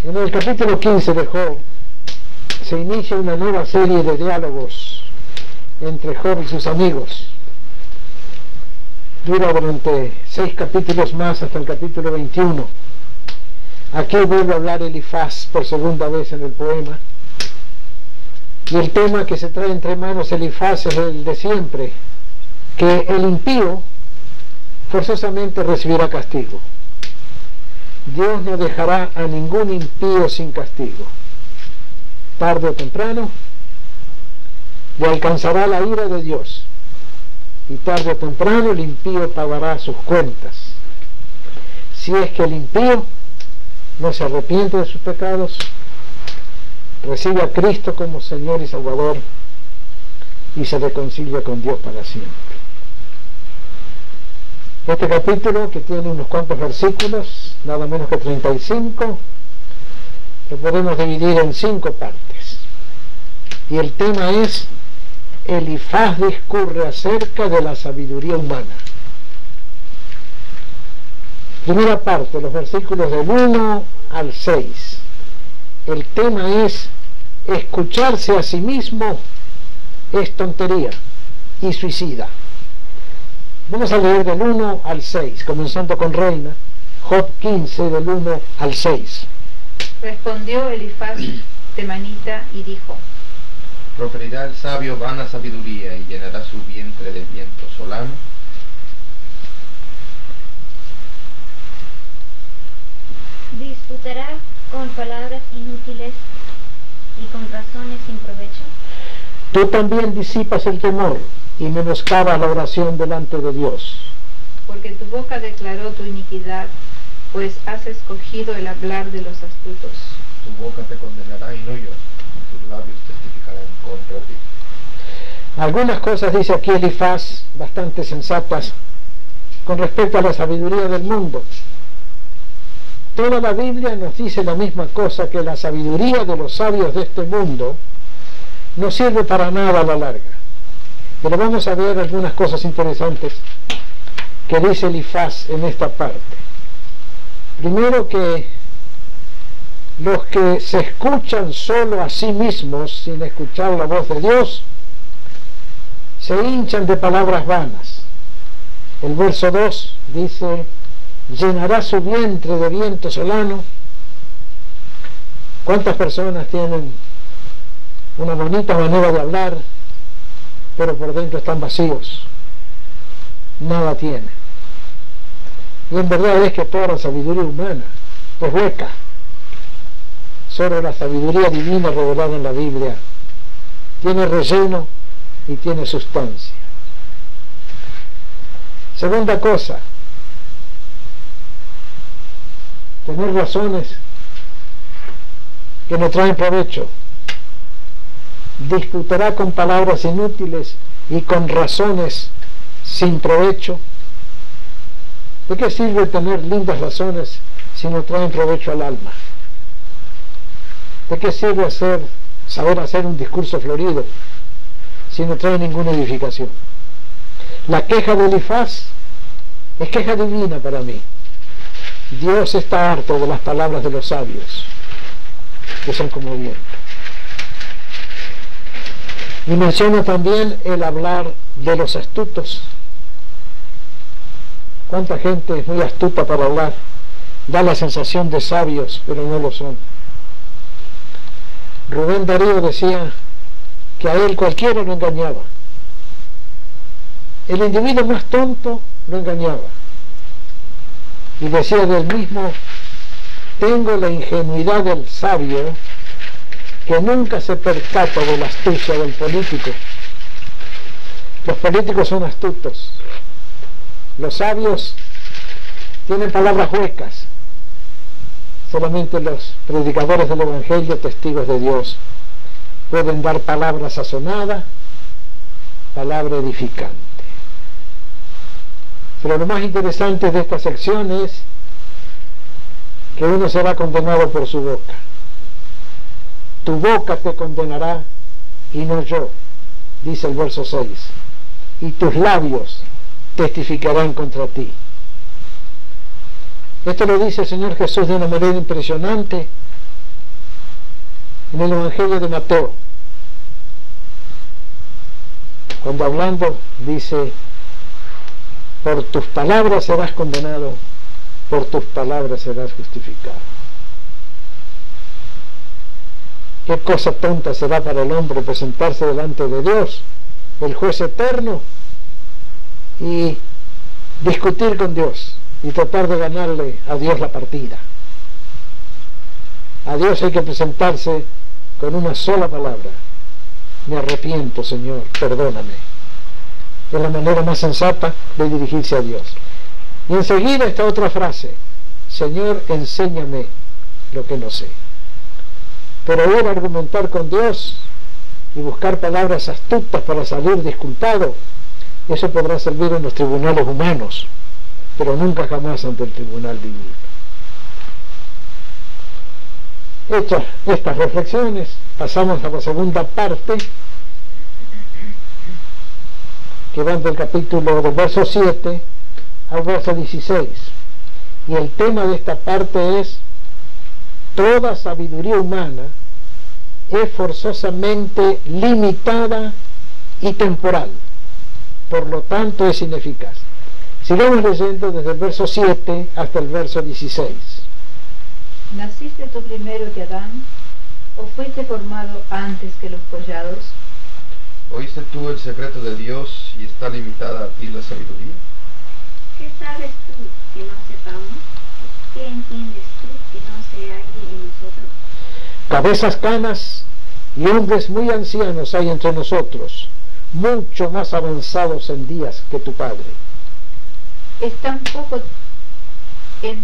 En el capítulo 15 de Job se inicia una nueva serie de diálogos entre Job y sus amigos. Dura durante 6 capítulos más hasta el capítulo 21. Aquí vuelve a hablar Elifaz por segunda vez en el poema. Y el tema que se trae entre manos Elifaz es el de siempre, que el impío forzosamente recibirá castigo. Dios no dejará a ningún impío sin castigo. Tarde o temprano le alcanzará la ira de Dios, y tarde o temprano el impío pagará sus cuentas. Si es que el impío no se arrepiente de sus pecados, recibe a Cristo como Señor y Salvador y se reconcilia con Dios para siempre. Este capítulo, que tiene unos cuantos versículos, nada menos que 35, lo podemos dividir en 5 partes. Y el tema es: Elifaz discurre acerca de la sabiduría humana. Primera parte, los versículos del 1 al 6. El tema es: escucharse a sí mismo es tontería y suicida. Vamos a leer del 1 al 6, comenzando con Reina, Job 15, del 1 al 6. Respondió Elifaz temanita y dijo: ¿Proferirá el sabio vana sabiduría y llenará su vientre de viento solano? ¿Disputará con palabras inútiles y con razones sin provecho? Tú también disipas el temor y menoscabas la oración delante de Dios. Porque tu boca declaró tu iniquidad, pues has escogido el hablar de los astutos. Tu boca te condenará y no yo, tus labios testificarán contra ti. Algunas cosas dice aquí Elifaz bastante sensatas con respecto a la sabiduría del mundo. Toda la Biblia nos dice la misma cosa, que la sabiduría de los sabios de este mundo no sirve para nada a la larga. Pero vamos a ver algunas cosas interesantes que dice Elifaz en esta parte. Primero, que los que se escuchan solo a sí mismos sin escuchar la voz de Dios se hinchan de palabras vanas. El verso 2 dice: llenará su vientre de viento solano. ¿Cuántas personas tienen una bonita manera de hablar, pero por dentro están vacíos? Nada tienen. Y en verdad es que toda la sabiduría humana es hueca. Solo la sabiduría divina revelada en la Biblia tiene relleno y tiene sustancia. Segunda cosa, tener razones que no traen provecho. Disputará con palabras inútiles y con razones sin provecho. ¿De qué sirve tener lindas razones si no traen provecho al alma? ¿De qué sirve saber hacer un discurso florido si no trae ninguna edificación? La queja de Elifaz es queja divina para mí. Dios está harto de las palabras de los sabios, que son como viento. Y menciona también el hablar de los astutos. ¿Cuánta gente es muy astuta para hablar? Da la sensación de sabios, pero no lo son. Rubén Darío decía que a él cualquiera lo engañaba. El individuo más tonto lo engañaba. Y decía del mismo: tengo la ingenuidad del sabio, que nunca se percata de la astucia del político. Los políticos son astutos. Los sabios tienen palabras huecas. Solamente los predicadores del Evangelio, testigos de Dios, pueden dar palabra sazonada, palabra edificante. Pero lo más interesante de esta sección es que uno será condenado por su boca. Tu boca te condenará y no yo, dice el verso 6. Y tus labios testificarán contra ti. Esto lo dice el Señor Jesús de una manera impresionante en el Evangelio de Mateo, cuando hablando dice: por tus palabras serás condenado, por tus palabras serás justificado. Qué cosa tonta será para el hombre presentarse delante de Dios, el juez eterno, y discutir con Dios y tratar de ganarle a Dios la partida. A Dios hay que presentarse con una sola palabra: me arrepiento, Señor, perdóname. Es la manera más sensata de dirigirse a Dios. Y enseguida esta otra frase: Señor, enséñame lo que no sé. Pero ir a argumentar con Dios y buscar palabras astutas para salir disculpado, eso podrá servir en los tribunales humanos, pero nunca jamás ante el tribunal divino. Hechas estas reflexiones, pasamos a la segunda parte, que van del capítulo del verso 7 al verso 16. Y el tema de esta parte es: toda sabiduría humana es forzosamente limitada y temporal, por lo tanto es ineficaz. Sigamos leyendo desde el verso 7 hasta el verso 16. ¿Naciste tú primero que Adán, o fuiste formado antes que los collados? ¿Oíste tú el secreto de Dios y está limitada a ti la sabiduría? ¿Qué sabes tú que no sepamos? ¿Qué entiendes tú que no se halle en nosotros? Cabezas canas y hombres muy ancianos hay entre nosotros, mucho más avanzados en días que tu padre. En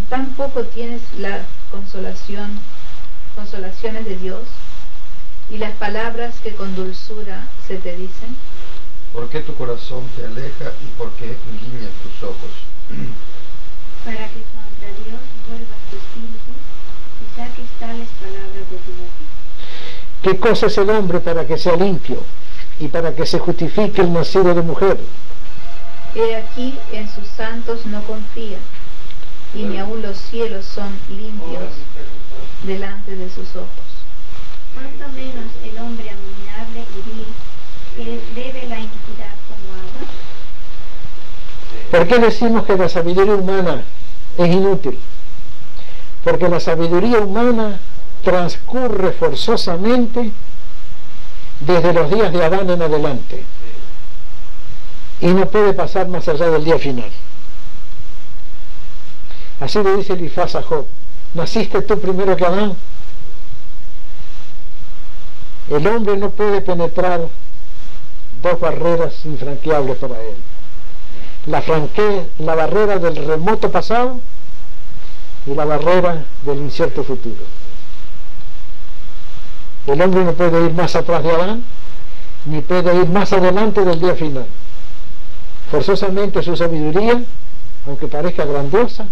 tan poco tienes las consolaciones de Dios y las palabras que con dulzura se te dicen. ¿Por qué tu corazón te aleja y por qué guiñan tus ojos? Para que contra Dios vuelvas tu espíritu y saques tales palabras de tu boca. ¿Qué cosa es el hombre para que sea limpio y para que se justifique el nacido de mujer? He aquí, en sus santos no confía, y ni aun los cielos son limpios delante de sus ojos. ¿Cuánto menos el hombre abominable y vil, que debe la iniquidad como agua? ¿Por qué decimos que la sabiduría humana es inútil? Porque la sabiduría humana transcurre forzosamente desde los días de Adán en adelante y no puede pasar más allá del día final. Así le dice Elifaz a Job: ¿naciste tú primero que Adán? El hombre no puede penetrar dos barreras infranqueables para él: la barrera del remoto pasado y la barrera del incierto futuro. El hombre no puede ir más atrás de Adán, ni puede ir más adelante del día final. Forzosamente su sabiduría, aunque parezca grandiosa,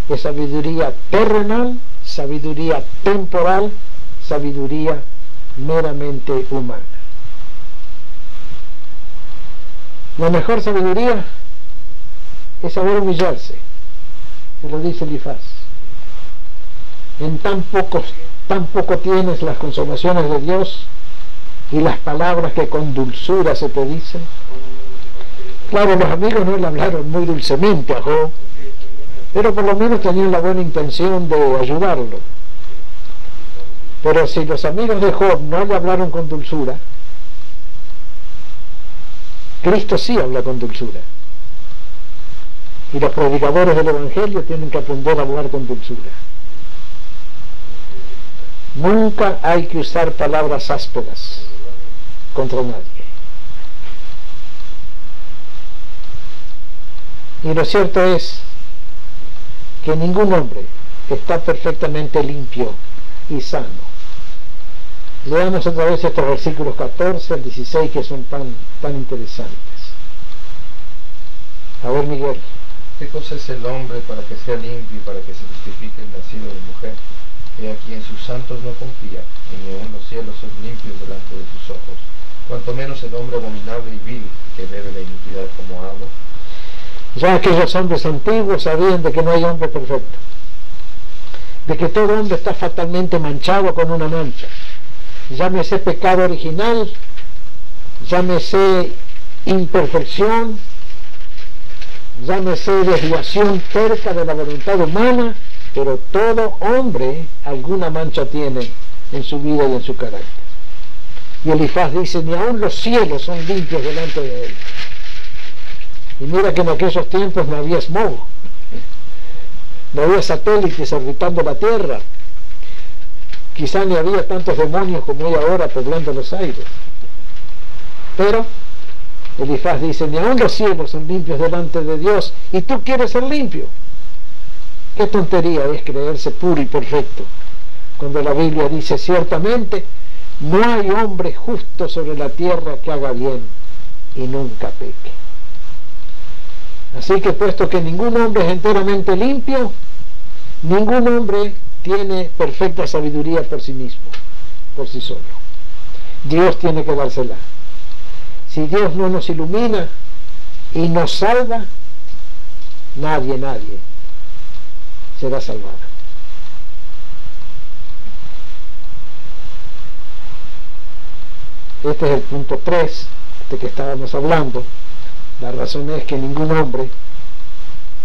es sabiduría terrenal, sabiduría temporal, sabiduría meramente humana. La mejor sabiduría es saber humillarse, se lo dice Elifaz. En tan poco tienes las consolaciones de Dios y las palabras que con dulzura se te dicen. Claro, los amigos no le hablaron muy dulcemente a Job, pero por lo menos tenían la buena intención de ayudarlo. Pero si los amigos de Job no le hablaron con dulzura, Cristo sí habla con dulzura. Y los predicadores del Evangelio tienen que aprender a hablar con dulzura. Nunca hay que usar palabras ásperas contra nadie. Y lo cierto es que ningún hombre está perfectamente limpio y sano. Leamos otra vez estos versículos 14 al 16 que son tan interesantes. A ver, Miguel. ¿Qué cosa es el hombre para que sea limpio y para que se justifique el nacido de mujer? He aquí, en sus santos no confía, y ni aun los cielos son limpios delante de sus ojos. Cuanto menos el hombre abominable y vil, que bebe la iniquidad como agua. Ya aquellos hombres antiguos sabían de que no hay hombre perfecto, de que todo hombre está fatalmente manchado con una mancha, llámese pecado original, llámese imperfección, llámese desviación terca de la voluntad humana, pero todo hombre alguna mancha tiene en su vida y en su carácter. Y Elifaz dice, ni aun los cielos son limpios delante de él. Y mira que en aquellos tiempos no había smog, no había satélites orbitando la Tierra, quizá ni había tantos demonios como hay ahora poblando los aires. Pero Elifaz dice, ni aun los cielos son limpios delante de Dios, y tú quieres ser limpio. Qué tontería es creerse puro y perfecto, cuando la Biblia dice, ciertamente, no hay hombre justo sobre la tierra que haga bien y nunca peque. Así que puesto que ningún hombre es enteramente limpio, ningún hombre tiene perfecta sabiduría por sí mismo, por sí solo. Dios tiene que dársela. Si Dios no nos ilumina y nos salva, nadie será salvado. Este es el punto 3 de que estábamos hablando. La razón es que ningún hombre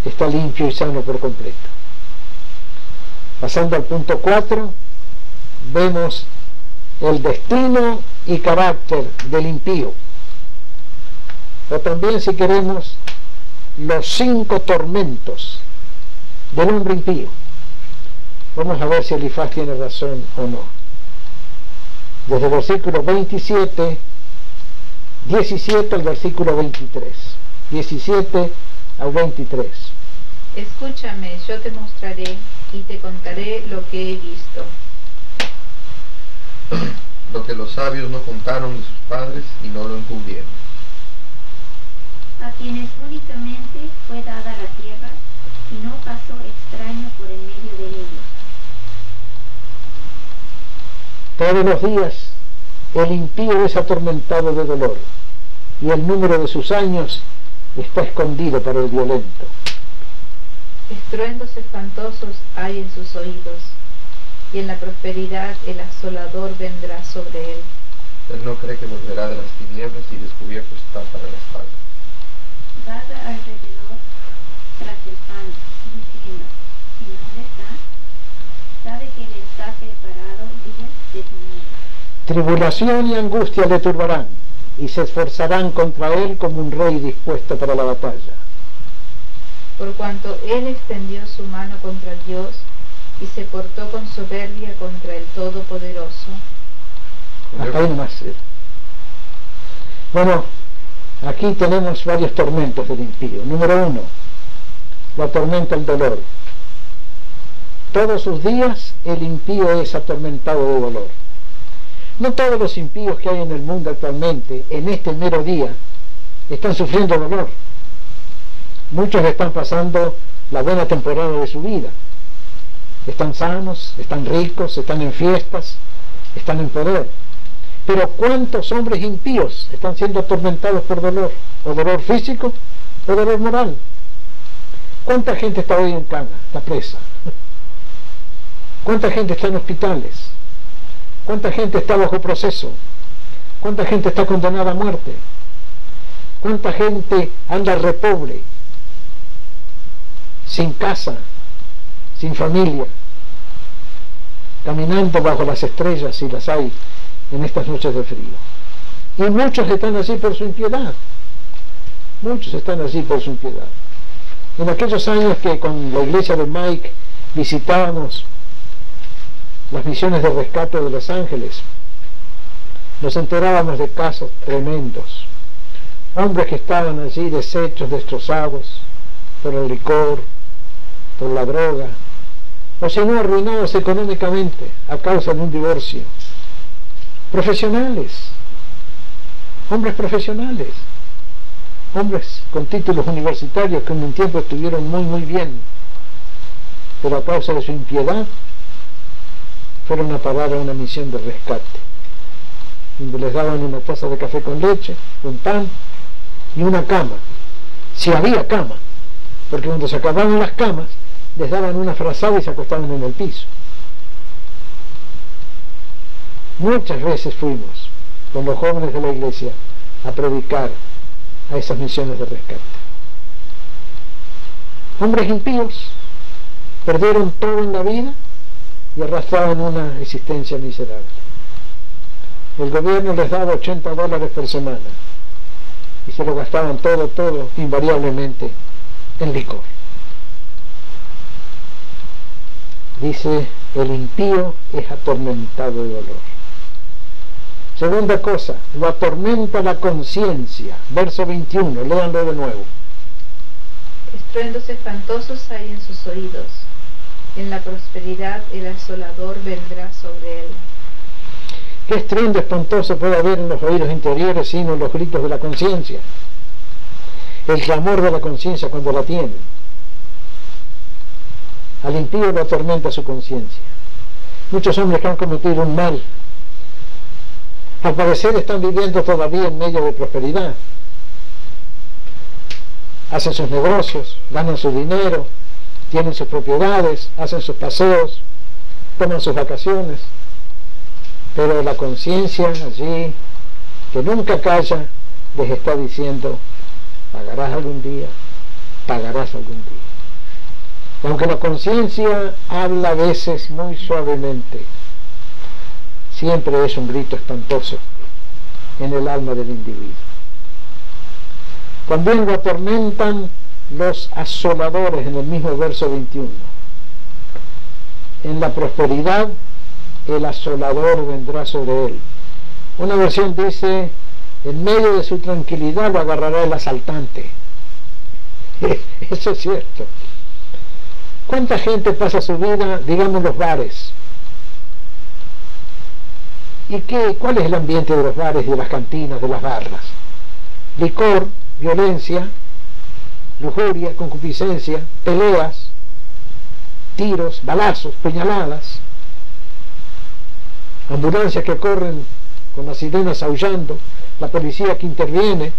está limpio y sano por completo. Pasando al punto 4, vemos el destino y carácter del impío. O también, si queremos, los 5 tormentos del hombre impío. Vamos a ver si Elifaz tiene razón o no. Desde el versículo 17 al versículo 23. 17 al 23. Escúchame, yo te mostraré y te contaré lo que he visto. Lo que los sabios no contaron de sus padres y no lo encubrieron. A quienes únicamente fue dada la tierra y no pasó extraño por en medio de ellos. Todos los días el impío es atormentado de dolor, y el número de sus años está escondido para el violento. Estruendos espantosos hay en sus oídos, y en la prosperidad el asolador vendrá sobre él. Él no cree que volverá de las tinieblas y descubierto está para la espada. Vaga alrededor tras el pan, diciendo, ¿en dónde está? Sabe que le está preparado días de tinieblas. Tribulación y angustia le turbarán, y se esforzarán contra él como un rey dispuesto para la batalla. Por cuanto él extendió su mano contra Dios y se portó con soberbia contra el Todopoderoso. Hasta ahí nomás. Bueno, aquí tenemos varios tormentos del impío. Número 1, lo atormenta el dolor. Todos sus días el impío es atormentado de dolor. No todos los impíos que hay en el mundo actualmente, en este mero día, están sufriendo dolor. Muchos están pasando la buena temporada de su vida. Están sanos, están ricos, están en fiestas, están en poder. Pero ¿cuántos hombres impíos están siendo atormentados por dolor? ¿O dolor físico o dolor moral? ¿Cuánta gente está hoy en cama, está presa? ¿Cuánta gente está en hospitales? ¿Cuánta gente está bajo proceso? ¿Cuánta gente está condenada a muerte? ¿Cuánta gente anda repobre, sin casa, sin familia, caminando bajo las estrellas, si las hay, en estas noches de frío? Y muchos están así por su impiedad. Muchos están así por su impiedad. En aquellos años que con la iglesia de Mike visitábamos las misiones de rescate de Los Ángeles, nos enterábamos de casos tremendos. Hombres que estaban allí deshechos, destrozados por el licor, por la droga, o si no, arruinados económicamente a causa de un divorcio. Profesionales, hombres profesionales, hombres con títulos universitarios que en un tiempo estuvieron muy bien, pero a causa de su impiedad fueron a parar a una misión de rescate, donde les daban una taza de café con leche, un pan y una cama, si había cama, porque cuando se acababan las camas les daban una frazada y se acostaban en el piso. Muchas veces fuimos con los jóvenes de la iglesia a predicar a esas misiones de rescate. Hombres impíos perdieron todo en la vida y arrastraban una existencia miserable. El gobierno les daba $80 por semana y se lo gastaban todo, invariablemente, en licor. Dice, el impío es atormentado de dolor. Segunda cosa, lo atormenta la conciencia. Verso 21, léanlo de nuevo. Estruendos espantosos hay en sus oídos. En la prosperidad el asolador vendrá sobre él. ¿Qué estruendo espantoso puede haber en los oídos interiores sino en los gritos de la conciencia? El clamor de la conciencia cuando la tiene. Al impío lo atormenta su conciencia. Muchos hombres que han cometido un mal, al parecer están viviendo todavía en medio de prosperidad. Hacen sus negocios, ganan su dinero, tienen sus propiedades, hacen sus paseos, toman sus vacaciones, pero la conciencia allí, que nunca calla, les está diciendo, pagarás algún día, pagarás algún día. Y aunque la conciencia habla a veces muy suavemente, siempre es un grito espantoso en el alma del individuo. También lo atormentan los asoladores en el mismo verso 21. En la prosperidad el asolador vendrá sobre él. Una versión dice, en medio de su tranquilidad lo agarrará el asaltante. Eso es cierto. ¿Cuánta gente pasa su vida, digamos, en los bares? ¿Y cuál es el ambiente de los bares, de las cantinas, de las barras? Licor, violencia, lujuria, concupiscencia, peleas, tiros, balazos, puñaladas, ambulancias que corren con las sirenas aullando, la policía que interviene,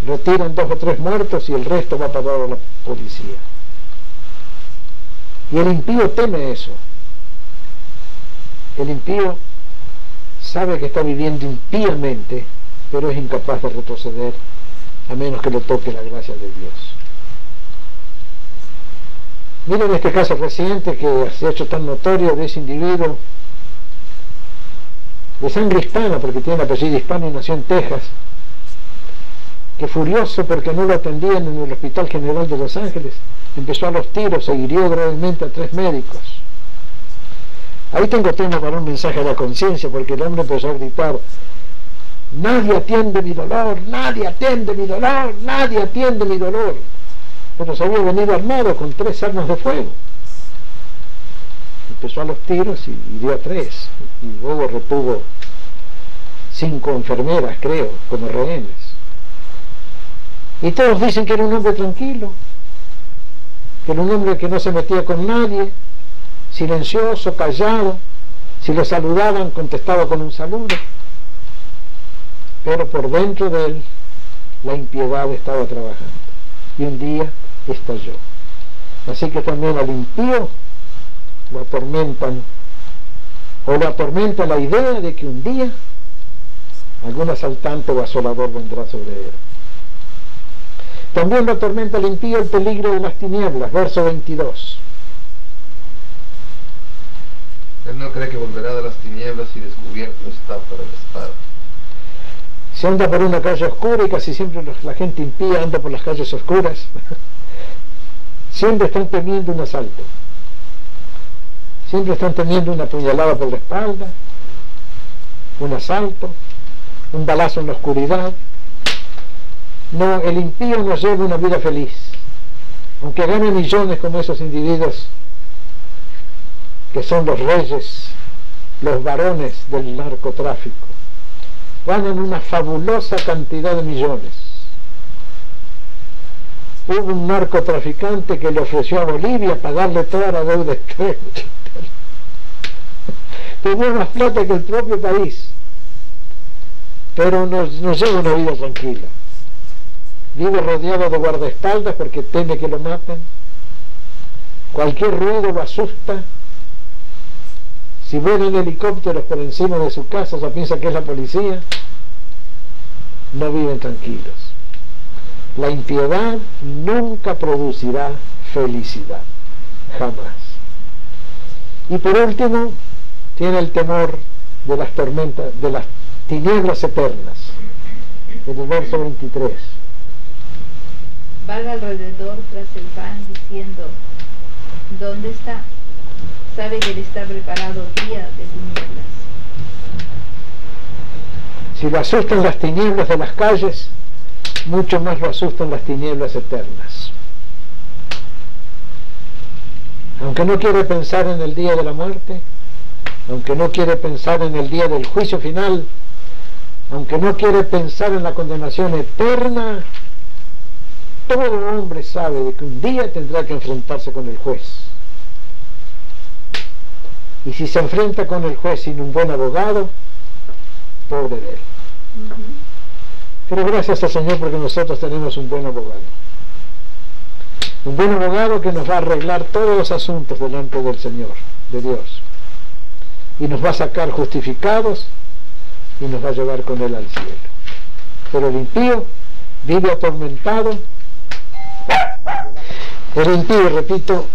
retiran 2 o 3 muertos y el resto va para la policía. Y el impío teme eso. El impío sabe que está viviendo impíamente, pero es incapaz de retroceder a menos que lo toque la gracia de Dios. Miren este caso reciente que se ha hecho tan notorio de ese individuo de sangre hispana, porque tiene apellido hispano y nació en Texas, que furioso porque no lo atendían en el Hospital General de Los Ángeles, empezó a los tiros e hirió gravemente a 3 médicos. Ahí tengo tema para un mensaje a la conciencia, porque el hombre empezó a gritar, nadie atiende mi dolor, nadie atiende mi dolor, nadie atiende mi dolor. Pero se había venido armado con 3 armas de fuego. Empezó a los tiros y dio a 3, y luego retuvo 5 enfermeras, creo, como rehenes. Y todos dicen que era un hombre tranquilo, que era un hombre que no se metía con nadie, silencioso, callado, si lo saludaban contestaba con un saludo, pero por dentro de él la impiedad estaba trabajando y un día estalló. Así que también al impío lo atormentan, o lo atormenta la idea de que un día algún asaltante o asolador vendrá sobre él. También lo atormenta al impío el peligro de las tinieblas, verso 22. Él no cree que volverá de las tinieblas y descubierto está para la espada. Se anda por una calle oscura y casi siempre la gente impía anda por las calles oscuras. Siempre están temiendo un asalto. Siempre están temiendo una puñalada por la espalda, un asalto, un balazo en la oscuridad. No, el impío no lleva una vida feliz. Aunque gane millones como esos individuos que son los reyes, los varones del narcotráfico, ganan una fabulosa cantidad de millones. Hubo un narcotraficante que le ofreció a Bolivia pagarle toda la deuda externa. Tenía más plata que el propio país, pero no lleva una vida tranquila. Vive rodeado de guardaespaldas porque teme que lo maten. Cualquier ruido lo asusta. Si vuelan helicópteros por encima de su casa, ya piensa que es la policía. No viven tranquilos. La impiedad nunca producirá felicidad, jamás. Y por último, tiene el temor de las tormentas, de las tinieblas eternas. En el verso 23. Vaga alrededor tras el pan diciendo, ¿dónde está? Sabe que le está preparado día de tinieblas. Si lo asustan las tinieblas de las calles, mucho más lo asustan las tinieblas eternas. Aunque no quiere pensar en el día de la muerte, aunque no quiere pensar en el día del juicio final, aunque no quiere pensar en la condenación eterna, todo hombre sabe de que un día tendrá que enfrentarse con el juez. Y si se enfrenta con el juez sin un buen abogado, pobre de él. Pero gracias al Señor porque nosotros tenemos un buen abogado. Un buen abogado que nos va a arreglar todos los asuntos delante del Señor, de Dios. Y nos va a sacar justificados y nos va a llevar con Él al cielo. Pero el impío vive atormentado. El impío, repito,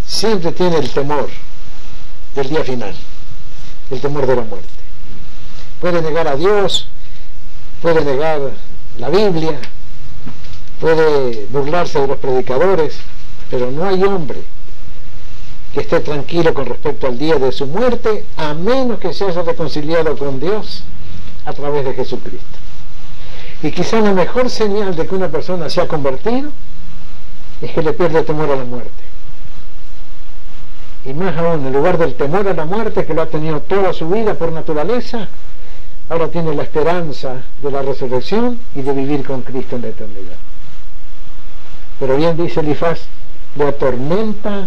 siempre tiene el temor del día final, el temor de la muerte. Puede negar a Dios, puede negar la Biblia, puede burlarse de los predicadores, pero no hay hombre que esté tranquilo con respecto al día de su muerte, a menos que se haya reconciliado con Dios a través de Jesucristo. Y quizá la mejor señal de que una persona se ha convertido es que le pierde temor a la muerte. Y más aún, en lugar del temor a la muerte que lo ha tenido toda su vida por naturaleza, ahora tiene la esperanza de la resurrección y de vivir con Cristo en la eternidad. Pero bien dice Elifaz, le atormenta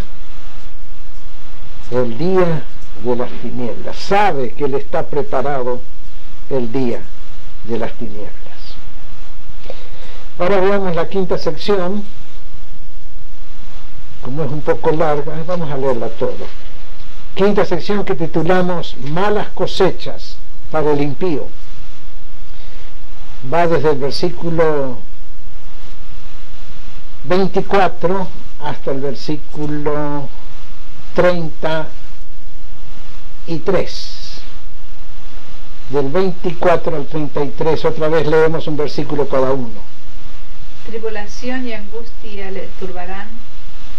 el día de las tinieblas. Sabe que le está preparado el día de las tinieblas. Ahora veamos la quinta sección. Como es un poco larga, vamos a leerla toda. Quinta sección que titulamos Malas cosechas para el impío. Va desde el versículo 24 hasta el versículo 33. Del 24 al 33, otra vez leemos un versículo cada uno. Tribulación y angustia le turbarán,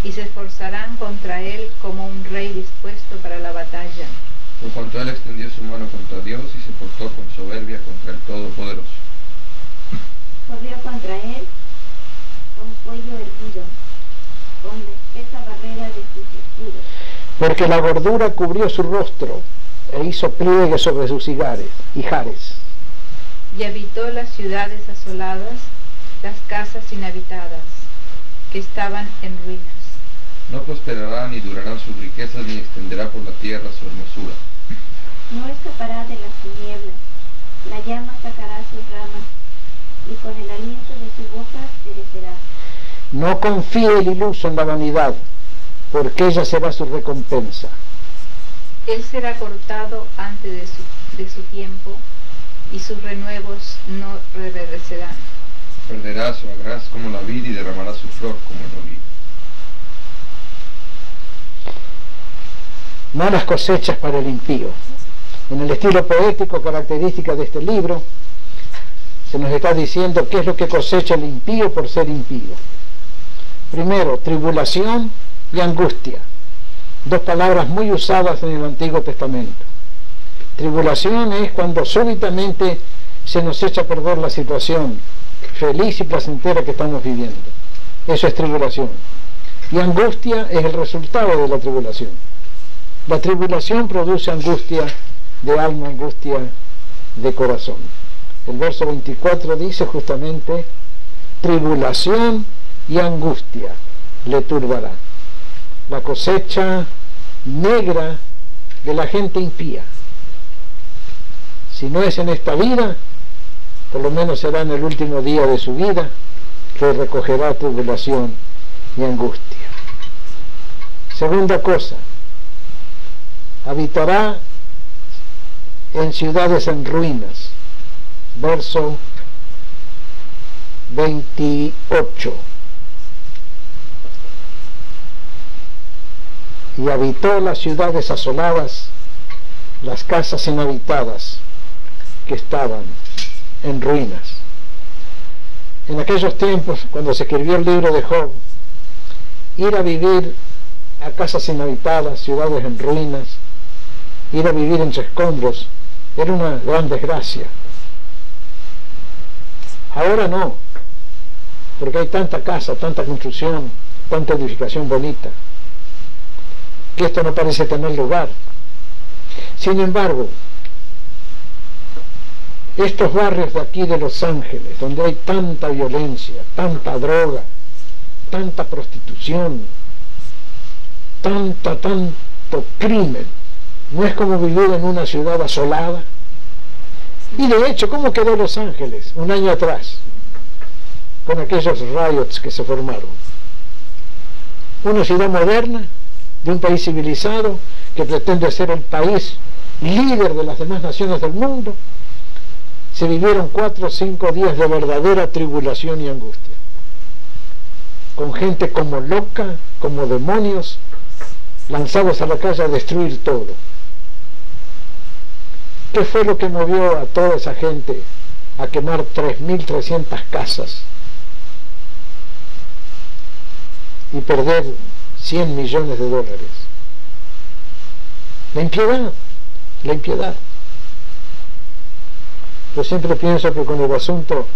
y se esforzarán contra él como un rey dispuesto para la batalla. Por cuanto él extendió su mano contra Dios y se portó con soberbia contra el Todopoderoso. Corrió contra él con cuello erguido, con la espesa barrera de sus escudos. Porque la gordura cubrió su rostro e hizo pliegue sobre sus ijares. Y habitó las ciudades asoladas, las casas inhabitadas, que estaban en ruinas. No prosperará ni durarán sus riquezas, ni extenderá por la tierra su hermosura. No escapará de las tinieblas, la llama sacará sus ramas, y con el aliento de su boca perecerá. No confíe el iluso en la vanidad, porque ella será su recompensa. Él será cortado antes de su tiempo, y sus renuevos no reverdecerán. Perderá su agraz como la vid y derramará su flor como el olivo. Malas cosechas para el impío. En el estilo poético característica de este libro, se nos está diciendo qué es lo que cosecha el impío por ser impío. Primero, tribulación y angustia. Dos palabras muy usadas en el Antiguo Testamento. Tribulación es cuando súbitamente se nos echa a perder la situación feliz y placentera que estamos viviendo. Eso es tribulación. Y angustia es el resultado de la tribulación. La tribulación produce angustia de alma, angustia de corazón. El verso 24 dice justamente, tribulación y angustia le turbará. La cosecha negra de la gente impía. Si no es en esta vida, por lo menos será en el último día de su vida, que recogerá tribulación y angustia. Segunda cosa, habitará en ciudades en ruinas. Verso 28. Y habitó las ciudades asoladas, las casas inhabitadas que estaban en ruinas. En aquellos tiempos, cuando se escribió el libro de Job, ir a vivir a casas inhabitadas, ciudades en ruinas, ir a vivir entre escombros, era una gran desgracia. Ahora no, porque hay tanta casa, tanta construcción, tanta edificación bonita, que esto no parece tener lugar. Sin embargo, estos barrios de aquí de Los Ángeles, donde hay tanta violencia, tanta droga, tanta prostitución, tanto crimen, no es como vivir en una ciudad asolada. Y de hecho, ¿cómo quedó Los Ángeles un año atrás con aquellos riots que se formaron? Una ciudad moderna de un país civilizado que pretende ser el país líder de las demás naciones del mundo. Se vivieron 4 o 5 días de verdadera tribulación y angustia, con gente como loca, como demonios, lanzados a la calle a destruir todo. ¿Qué fue lo que movió a toda esa gente a quemar 3.300 casas y perder $100 millones? La impiedad, la impiedad. Yo siempre pienso que con el asunto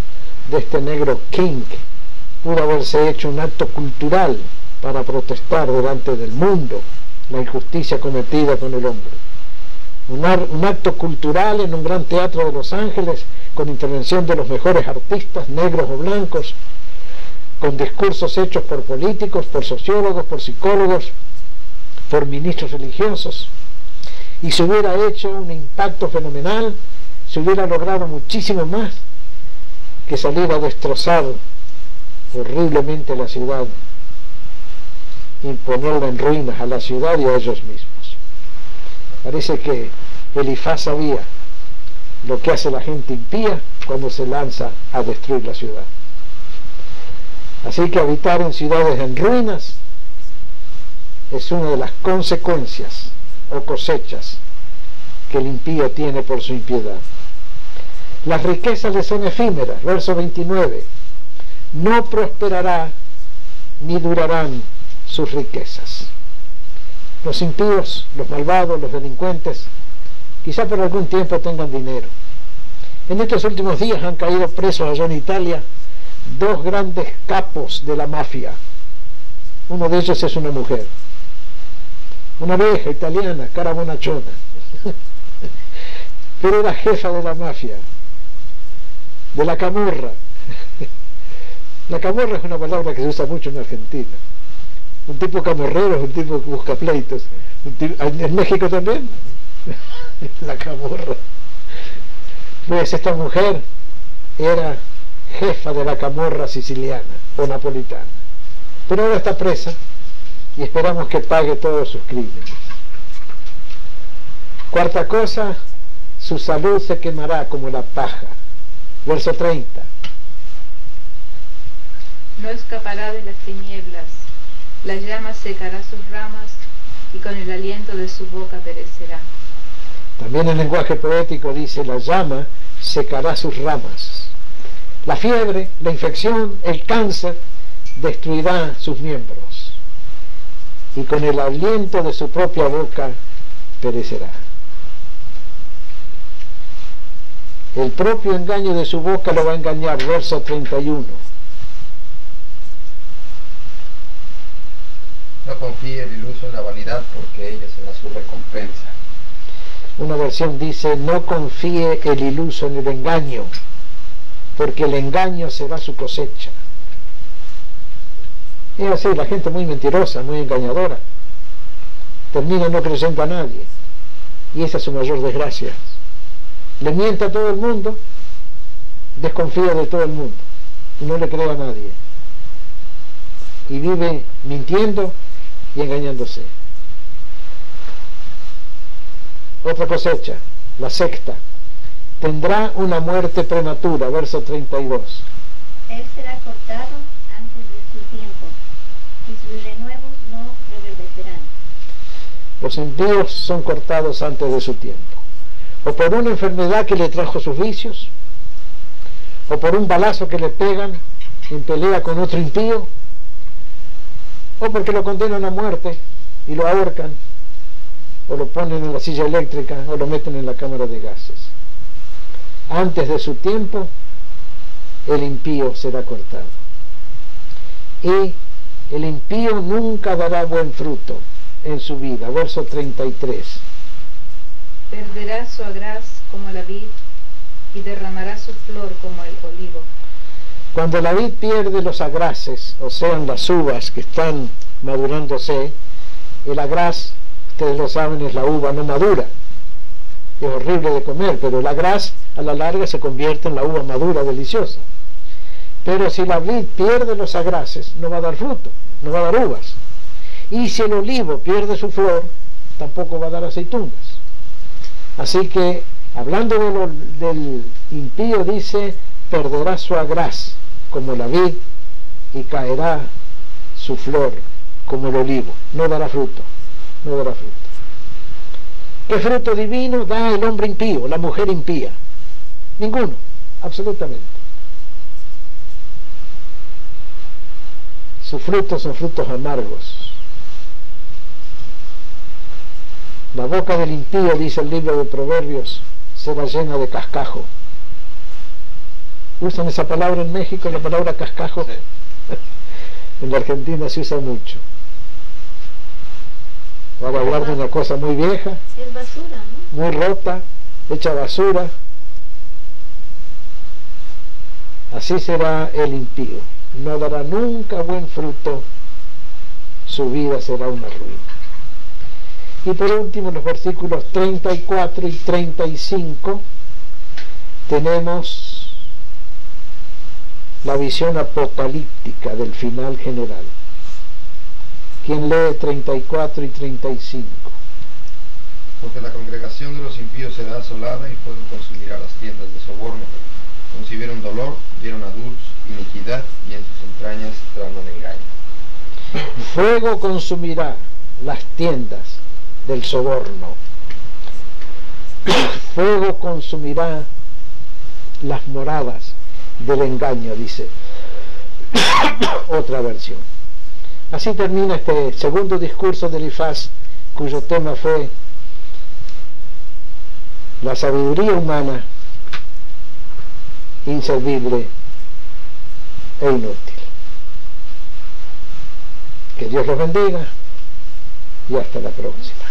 de este negro King pudo haberse hecho un acto cultural para protestar delante del mundo la injusticia cometida con el hombre. Un acto cultural en un gran teatro de Los Ángeles, con intervención de los mejores artistas, negros o blancos, con discursos hechos por políticos, por sociólogos, por psicólogos, por ministros religiosos. Y se hubiera hecho un impacto fenomenal, se hubiera logrado muchísimo más que salir a destrozar horriblemente la ciudad, imponerla en ruinas a la ciudad y a ellos mismos. Parece que Elifaz sabía lo que hace la gente impía cuando se lanza a destruir la ciudad. Así que habitar en ciudades en ruinas es una de las consecuencias o cosechas que el impío tiene por su impiedad. Las riquezas le son efímeras, verso 29. No prosperará ni durarán sus riquezas. Los impíos, los malvados, los delincuentes, quizá por algún tiempo tengan dinero. En estos últimos días han caído presos allá en Italia 2 grandes capos de la mafia. Uno de ellos es una mujer, una vieja italiana, cara bonachona, pero era jefa de la mafia, de la camorra. La camorra es una palabra que se usa mucho en Argentina. Un tipo camorrero es un tipo que busca pleitos. ¿En México también? La camorra. Pues esta mujer era jefa de la camorra siciliana o napolitana, pero ahora está presa y esperamos que pague todos sus crímenes. Cuarta cosa, su salud se quemará como la paja. Verso 30. No escapará de las tinieblas, la llama secará sus ramas y con el aliento de su boca perecerá. También en lenguaje poético dice: la llama secará sus ramas. La fiebre, la infección, el cáncer destruirá sus miembros y con el aliento de su propia boca perecerá. El propio engaño de su boca lo va a engañar. Verso 31. No confíe el iluso en la vanidad, porque ella será su recompensa. Una versión dice: no confíe el iluso en el engaño, porque el engaño será su cosecha. Es así, la gente muy mentirosa, muy engañadora, termina no creyendo a nadie, y esa es su mayor desgracia. Le miente a todo el mundo, desconfía de todo el mundo, y no le cree a nadie, y vive mintiendo y engañándose. Otra cosecha, la sexta, tendrá una muerte prematura, verso 32. Él será cortado antes de su tiempo, y sus renuevos no reverdecerán. Los impíos son cortados antes de su tiempo, o por una enfermedad que le trajo sus vicios, o por un balazo que le pegan en pelea con otro impío, o porque lo condenan a muerte y lo ahorcan, o lo ponen en la silla eléctrica, o lo meten en la cámara de gases. Antes de su tiempo, el impío será cortado. Y el impío nunca dará buen fruto en su vida. Verso 33. Perderá su agraz como la vid y derramará su flor como el olivo. Cuando la vid pierde los agraces, o sean las uvas que están madurándose, el agraz, ustedes lo saben, es la uva no madura. Es horrible de comer, pero el agraz a la larga se convierte en la uva madura, deliciosa. Pero si la vid pierde los agraces, no va a dar fruto, no va a dar uvas. Y si el olivo pierde su flor, tampoco va a dar aceitunas. Así que, hablando del impío, dice, perderá su agraz como la vid y caerá su flor como el olivo. No dará fruto, no dará fruto. ¿Qué fruto divino da el hombre impío, la mujer impía? Ninguno, absolutamente. Sus frutos son frutos amargos. La boca del impío, dice el libro de Proverbios, será llena de cascajo. ¿Usan esa palabra en México, la palabra cascajo? Sí. En la Argentina se usa mucho. Para hablar de una cosa muy vieja, Es basura, ¿no? muy rota, hecha basura. Así será el impío. No dará nunca buen fruto. Su vida será una ruina. Y por último, en los versículos 34 y 35, tenemos la visión apocalíptica del final general. ¿Quién lee 34 y 35? Porque la congregación de los impíos será asolada y fuego consumirá las tiendas de soborno. Concibieron dolor, dieron a luz iniquidad y en sus entrañas traman engaño. Fuego consumirá las tiendas del soborno. Fuego consumirá las moradas del engaño, dice otra versión. Así termina este segundo discurso de Elifaz, cuyo tema fue la sabiduría humana, inservible e inútil. Que Dios los bendiga y hasta la próxima.